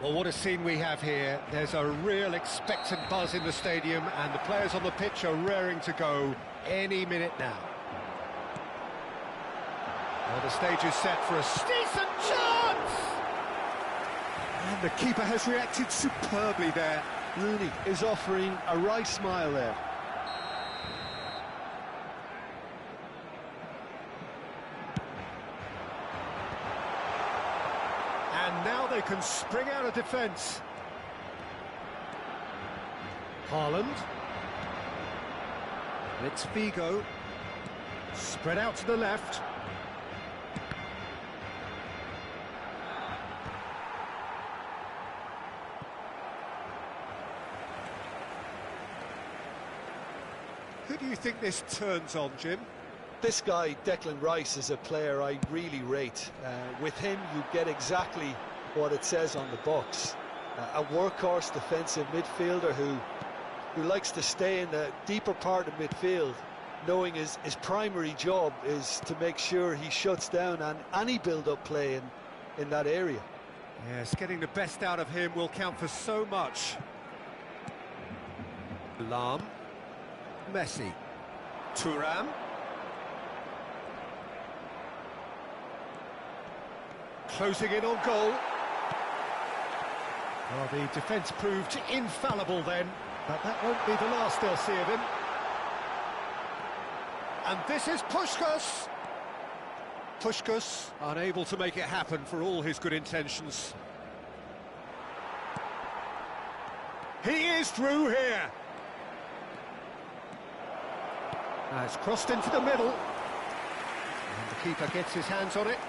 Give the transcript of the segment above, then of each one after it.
Well, what a scene we have here. There's a real expectant buzz in the stadium, and the players on the pitch are raring to go any minute now. Well, the stage is set for a decent chance! And the keeper has reacted superbly there. Rooney is offering a wry smile there. And now they can spring out of defence. Haaland. It's Figo. Spread out to the left. Who do you think this turns on, Jim? This guy, Declan Rice, is a player I really rate. With him, you get exactly what it says on the box. A workhorse defensive midfielder who likes to stay in the deeper part of midfield, knowing his primary job is to make sure he shuts down any build-up play in that area. Yes, getting the best out of him will count for so much. Lahm. Messi. Thuram. Closing in on goal. Well, the defence proved infallible then, but that won't be the last they'll see of him. And this is Puskás. Puskás unable to make it happen for all his good intentions. He is through here. Now it's crossed into the middle. And the keeper gets his hands on it.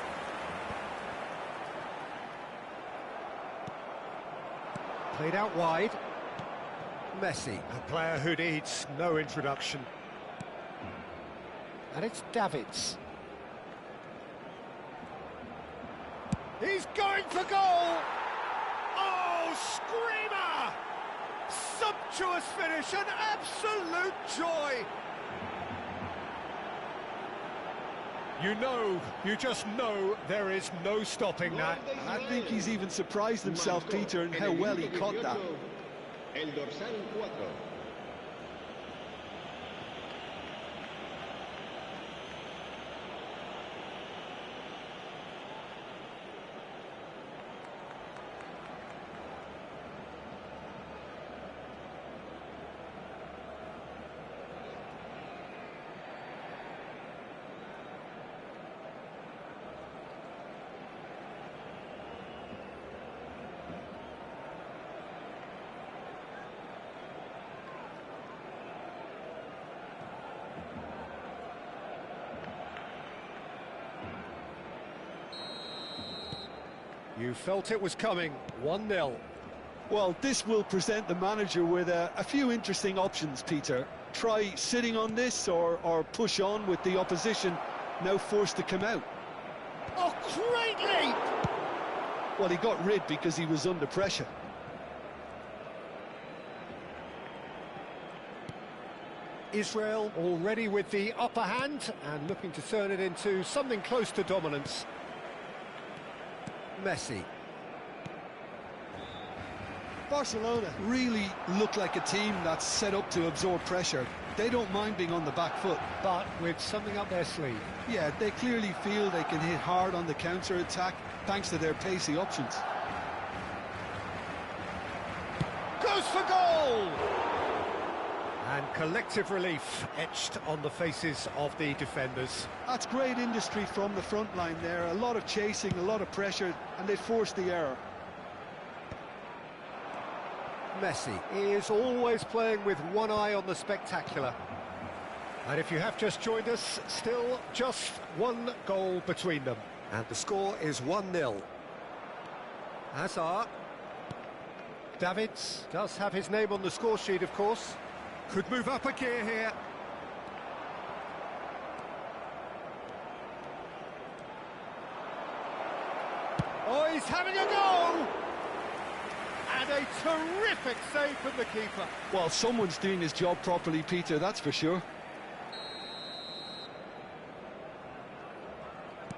Played out wide. Messi, a player who needs no introduction. And it's Davids. He's going for goal! Oh, screamer! Sumptuous finish, an absolute joy! You just know there is no stopping that. I think he's even surprised himself, Peter, in how well he caught that. You felt it was coming, 1-0. Well, this will present the manager with a few interesting options, Peter. Try sitting on this or push on with the opposition now forced to come out. Oh, great leap! Well, he got rid because he was under pressure. Israel already with the upper hand and looking to turn it into something close to dominance. Messi. Barcelona really look like a team that's set up to absorb pressure. They don't mind being on the back foot. But with something up their sleeve. Yeah, they clearly feel they can hit hard on the counter-attack thanks to their pacey options. Goes for goal! And collective relief etched on the faces of the defenders. That's great industry from the front line there. A lot of chasing, a lot of pressure, and they forced the error. Messi is always playing with one eye on the spectacular. And if you have just joined us, still just one goal between them. And the score is 1-0. Hazard. Davids does have his name on the score sheet, of course. Could move up a gear here. Oh, he's having a go! And a terrific save from the keeper. Well, someone's doing his job properly, Peter, that's for sure.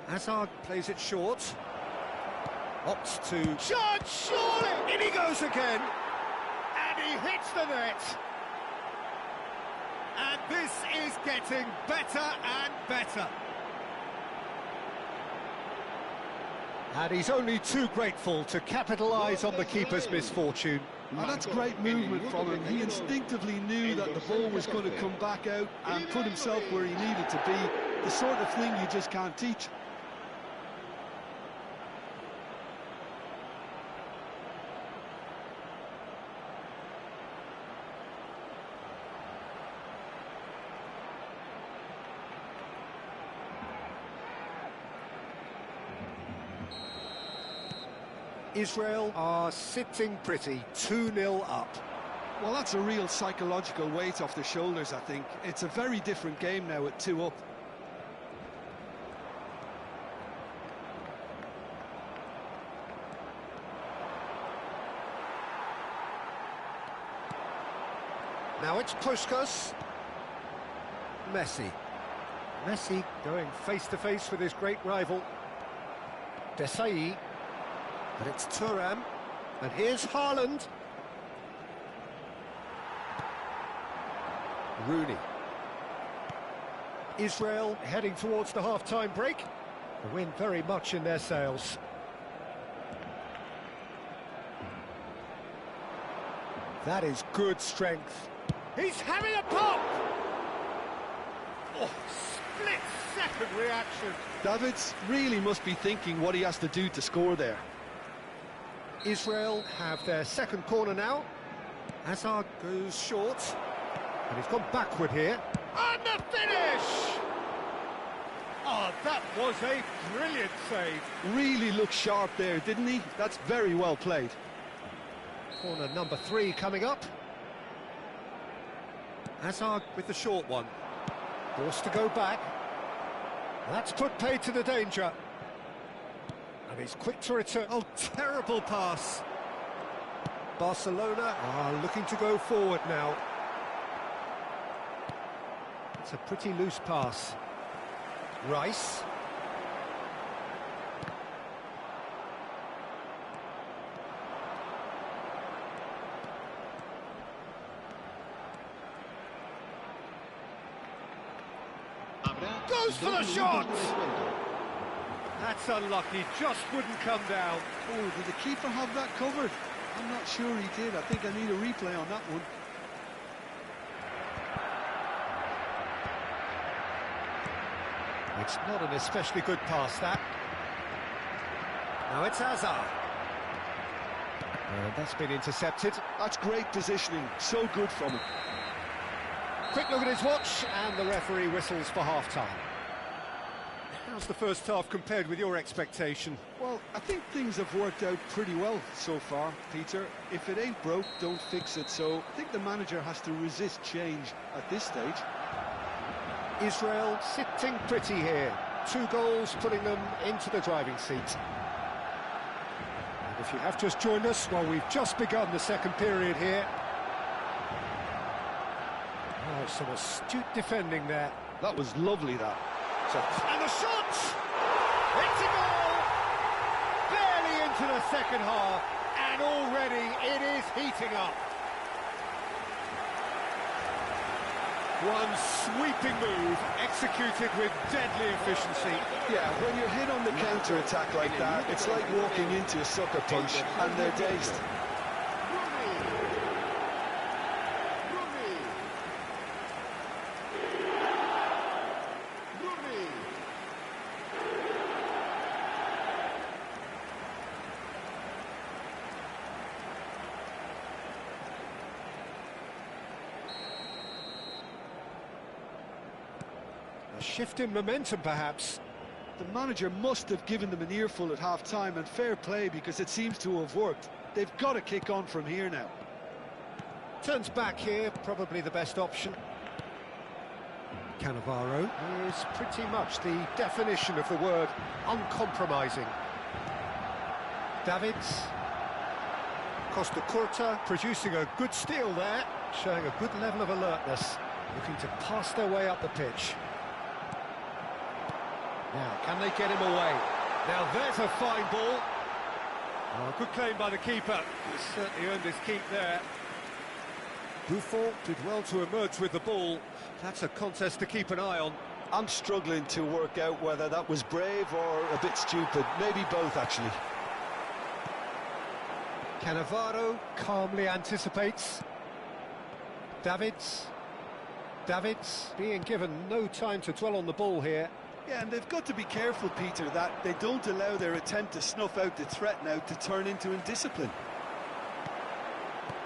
Hazard plays it short. Opts to... Shot, surely! In he goes again! And he hits the net! And this is getting better and better. And he's only too grateful to capitalise on the keeper's misfortune. And that's great movement from him. He instinctively knew that the ball was going to come back out and put himself where he needed to be. The sort of thing you just can't teach. Israel are sitting pretty, 2-0 up. Well, that's a real psychological weight off their shoulders, I think. It's a very different game now at 2 up. Now it's Puskas. Messi. Messi going face-to-face with his great rival. Desai. But it's Thuram, and here's Haaland. Rooney. Israel heading towards the half-time break. The wind very much in their sails. That is good strength. He's having a pop! Oh, split-second reaction. Davids really must be thinking what he has to do to score there. Israel have their second corner now. Hazard goes short. And he's gone backward here. And the finish! Oh, that was a brilliant save. Really looked sharp there, didn't he? That's very well played. Corner number 3 coming up. Hazard with the short one. Forced to go back. That's put paid to the danger. And he's quick to return. Oh, terrible pass. Barcelona are looking to go forward now. It's a pretty loose pass. Rice. Goes for the shot! That's unlucky, just wouldn't come down. Oh, did the keeper have that covered? I'm not sure he did. I think I need a replay on that one. It's not an especially good pass, that. Now it's Hazard. And that's been intercepted. That's great positioning, so good from him. Quick look at his watch, and the referee whistles for half-time. How's the first half compared with your expectation? Well, I think things have worked out pretty well so far, Peter. If it ain't broke, don't fix it. So I think the manager has to resist change at this stage. Israel sitting pretty here. 2 goals putting them into the driving seat. And if you have just joined us, well, we've just begun the second period here. Oh, some astute defending there. That was lovely, that. And the shot! It's a goal! Barely into the second half, and And already it is heating up. One sweeping move, executed with deadly efficiency. Yeah, when you're hit on the counter-attack like that, it's like walking into a sucker punch and they're dazed. A shift in momentum, perhaps. The manager must have given them an earful at half-time, and fair play because it seems to have worked. They've got to kick on from here now. Turns back here, probably the best option. Cannavaro is pretty much the definition of the word uncompromising. Davids. Costa Curta producing a good steal there, showing a good level of alertness, looking to pass their way up the pitch. Now, can they get him away? Now, there's a fine ball. Oh, good claim by the keeper. He's certainly earned his keep there. Buffon did well to emerge with the ball. That's a contest to keep an eye on. I'm struggling to work out whether that was brave or a bit stupid. Maybe both, actually. Cannavaro calmly anticipates. Davids being given no time to dwell on the ball here. Yeah, and they've got to be careful, Peter, that they don't allow their attempt to snuff out the threat now to turn into indiscipline.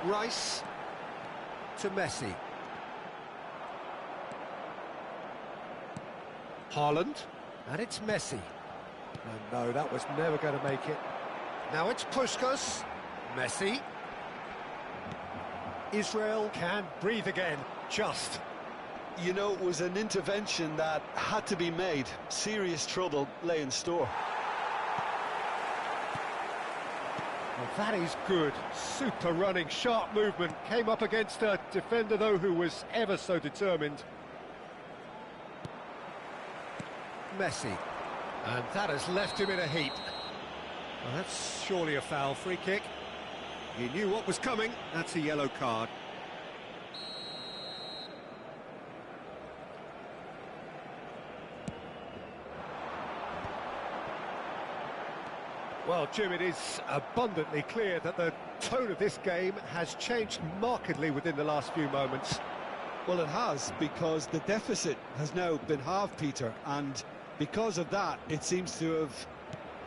Rice to Messi. Haaland, and it's Messi. No, that was never going to make it. Now it's Puskas. Messi. Israel can breathe again, just. You know, it was an intervention that had to be made. Serious trouble lay in store. Well, that is good. Super running, sharp movement. Came up against a defender, though, who was ever so determined. Messi. And that has left him in a heap. Well, that's surely a foul. Free kick. He knew what was coming. That's a yellow card. Well, Jim, it is abundantly clear that the tone of this game has changed markedly within the last few moments. Well, it has, because the deficit has now been halved, Peter, and because of that, it seems to have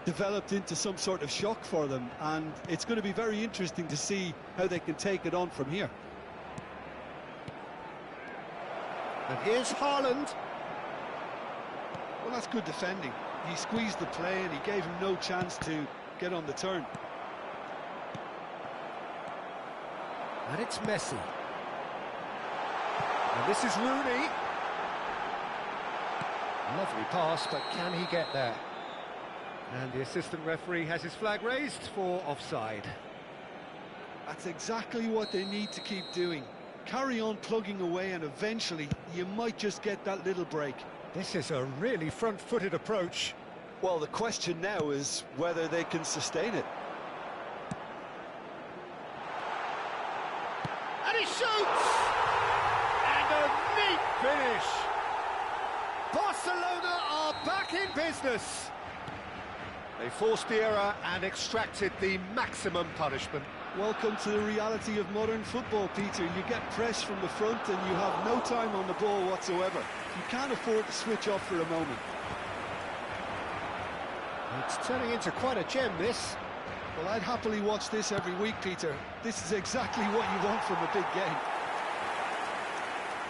developed into some sort of shock for them, and it's going to be very interesting to see how they can take it on from here. And here's Haaland. Well, that's good defending. He squeezed the play and he gave him no chance to get on the turn. And it's Messi. And this is Rooney. Lovely pass, but can he get there? And the assistant referee has his flag raised for offside. That's exactly what they need to keep doing. Carry on plugging away and eventually you might just get that little break. This is a really front-footed approach. Well, the question now is whether they can sustain it. And he shoots! And a neat finish! Barcelona are back in business. They forced the error and extracted the maximum punishment. Welcome to the reality of modern football, Peter. You get pressed from the front and you have no time on the ball whatsoever. You can't afford to switch off for a moment. It's turning into quite a gem, this. Well, I'd happily watch this every week, Peter. This is exactly what you want from a big game.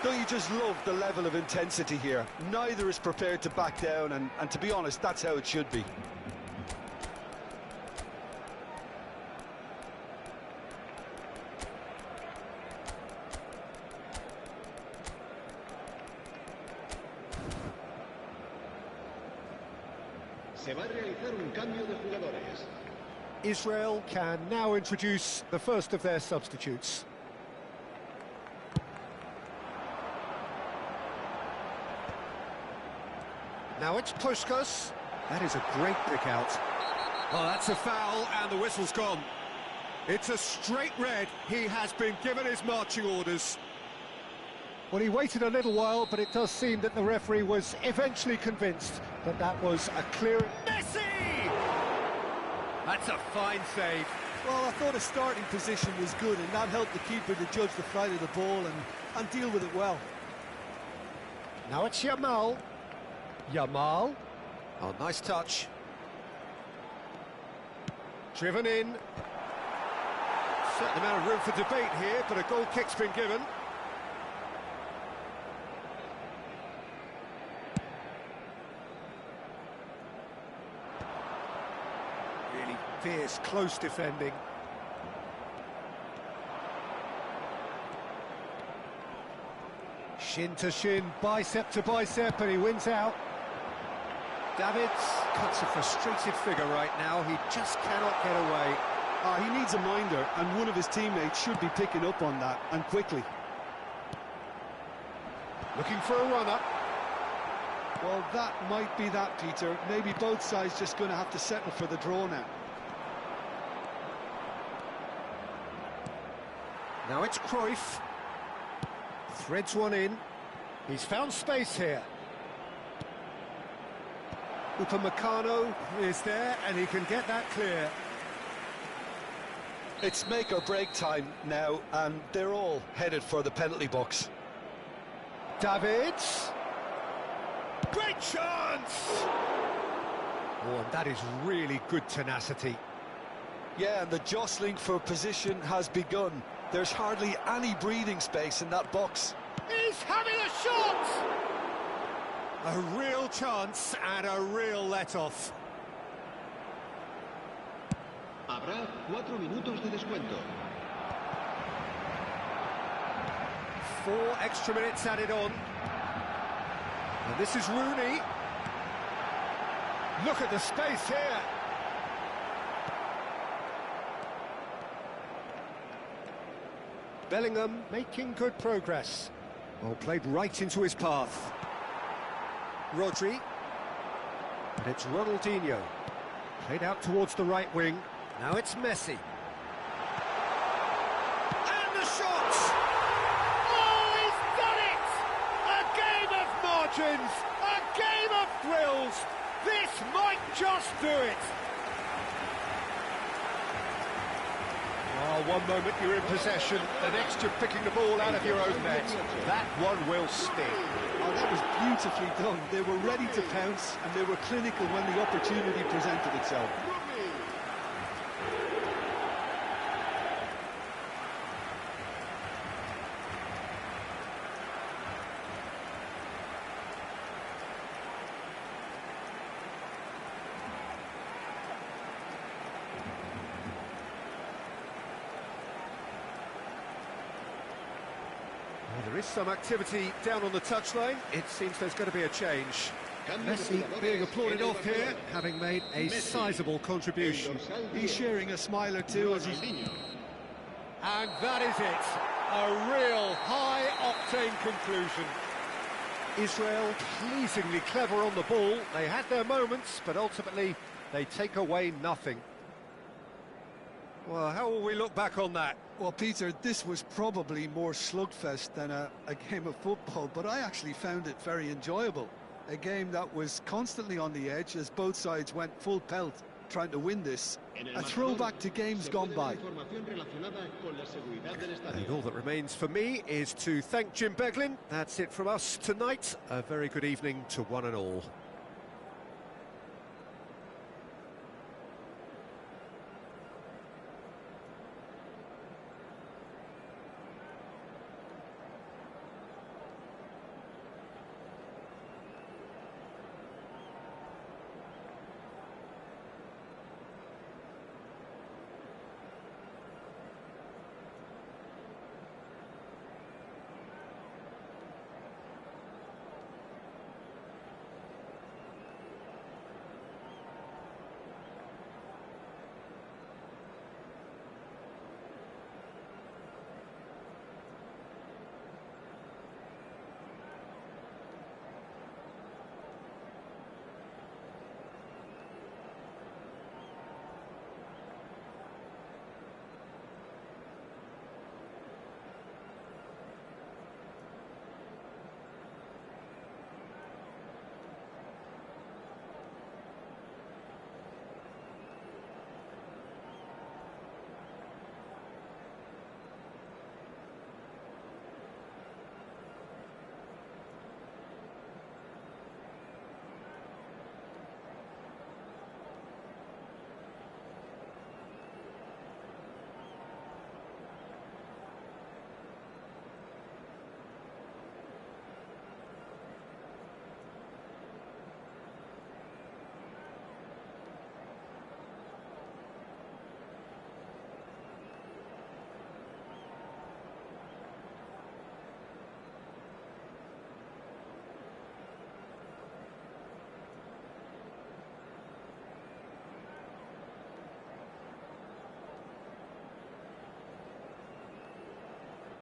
Don't you just love the level of intensity here? Neither is prepared to back down, and to be honest, that's how it should be. Se va a realizar un cambio de jugadores. Israel can now introduce the first of their substitutes. Now it's Puskas. That is a great pick out. Oh, that's a foul, and the whistle's gone. It's a straight red. He has been given his marching orders. Well, he waited a little while, but it does seem that the referee was eventually convinced that that was a clear... Messi! That's a fine save. Well, I thought his starting position was good, and that helped the keeper to judge the flight of the ball and deal with it well. Now it's Yamal. Yamal. Oh, nice touch. Driven in. Certain amount of room for debate here, but a goal kick's been given. Really fierce, close defending. Shin to shin, bicep to bicep, and he wins out. Davids cuts a frustrated figure right now. He just cannot get away. He needs a minder, and one of his teammates should be picking up on that, and quickly. Looking for a runner. Well, that might be that, Peter. Maybe both sides just going to have to settle for the draw now. Now it's Cruyff. Threads one in. He's found space here. Upamecano is there, and he can get that clear. It's make or break time now, and they're all headed for the penalty box. Davids. Great chance! Oh, and that is really good tenacity. Yeah, and the jostling for position has begun. There's hardly any breathing space in that box. He's having a shot! A real chance and a real let-off. Habrá 4 minutos de descuento. 4 extra minutes added on. And this is Rooney. Look at the space here. Bellingham making good progress. Well, played right into his path. Rodri. And it's Ronaldinho. Played out towards the right wing. Now it's Messi. And the shot! Oh, he's done it! A game of margins! A game of thrills! This might just do it! Oh, one moment you're in possession, the next you're picking the ball out of your own net. That one will sting. Oh, that was beautifully done. They were ready to pounce, and they were clinical when the opportunity presented itself. Well, there is some activity down on the touchline. It seems there's going to be a change. Messi being applauded off here, having made a sizable contribution. He's sharing a smile or two as he... And that is it. A real high-octane conclusion. Israel pleasingly clever on the ball. They had their moments, but ultimately they take away nothing. Well, how will we look back on that? Well, Peter, this was probably more slugfest than a game of football, but I actually found it very enjoyable. A game that was constantly on the edge as both sides went full pelt trying to win this. A throwback to games gone by. And all that remains for me is to thank Jim Beglin. That's it from us tonight. A very good evening to one and all.